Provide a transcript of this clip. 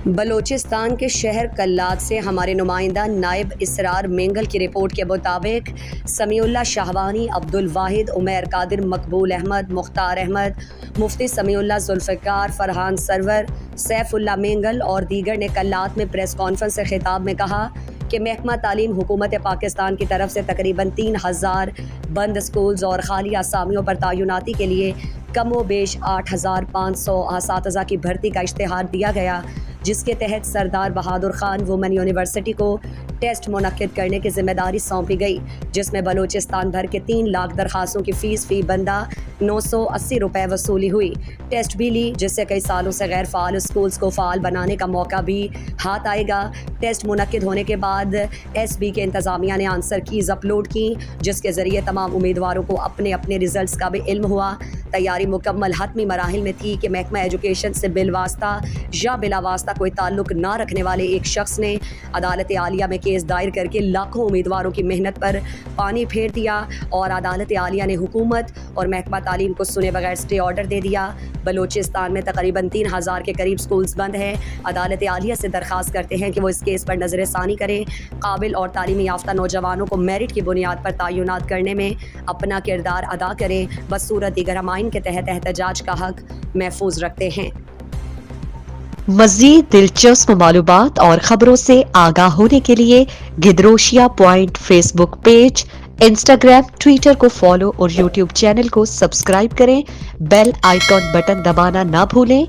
بلوچستان کے شہر کلات سے ہمارے نمائندہ نائب اسرار مینگل کی رپورٹ کے مطابق سمیع اللہ شاہوانی، عبدالواحد، عمیر قادر، مقبول احمد، مختار احمد، مفتی سمیع اللہ ذوالفقار، فرحان سرور، سیف اللہ مینگل اور دیگر نے کلات میں پریس کانفرنس سے خطاب میں کہا کہ محکمہ تعلیم حکومت پاکستان کی طرف سے تقریباً 3000 بند اسکولز اور خالی اسامیوں پر تعیناتی کے لیے کم و بیش 8500 اساتذہ کی بھرتی کا اشتہار دیا گیا، جس کے تحت سردار بہادر خان وومن یونیورسٹی کو ٹیسٹ منعقد کرنے کی ذمہ داری سونپی گئی، جس میں بلوچستان بھر کے 3 لاکھ درخواستوں کی فیس فی بندہ 980 روپے وصولی ہوئی، ٹیسٹ بھی لی، جس سے کئی سالوں سے غیر فعال اسکولز کو فعال بنانے کا موقع بھی ہاتھ آئے گا۔ ٹیسٹ منعقد ہونے کے بعد ایس بی کے انتظامیہ نے آنسر کیز اپلوڈ کی، جس کے ذریعے تمام امیدواروں کو اپنے ریزلٹس کا بھی علم ہوا۔ تیاری مکمل حتمی مراحل میں تھی کہ محکمہ ایجوکیشن سے بالواسطہ یا بلا واسطہ کوئی تعلق نہ رکھنے والے ایک شخص نے عدالت عالیہ میں کیس دائر کر کے لاکھوں امیدواروں کی محنت پر پانی پھیر دیا، اور عدالت عالیہ نے حکومت اور محکمہ تعلیم کو سنے بغیر اسٹے آرڈر دے دیا۔ بلوچستان میں تقریباً 3000 کے قریب اسکولز بند ہیں۔ عدالت عالیہ سے درخواست کرتے ہیں کہ وہ اس کیس پر نظر ثانی کریں، قابل اور تعلیمی یافتہ نوجوانوں کو میرٹ کی بنیاد پر تعینات کرنے میں اپنا کردار ادا کریں، بصورت دیگر ہم آئین کے تحت احتجاج کا حق محفوظ رکھتے ہیں۔ مزید دلچسپ معلومات اور خبروں سے آگاہ ہونے کے لیے گدروشیا point Facebook page, Instagram, Twitter کو فالو اور یوٹیوب چینل کو سبسکرائب کریں۔ بیل آئیکن بٹن دبانا نہ بھولیں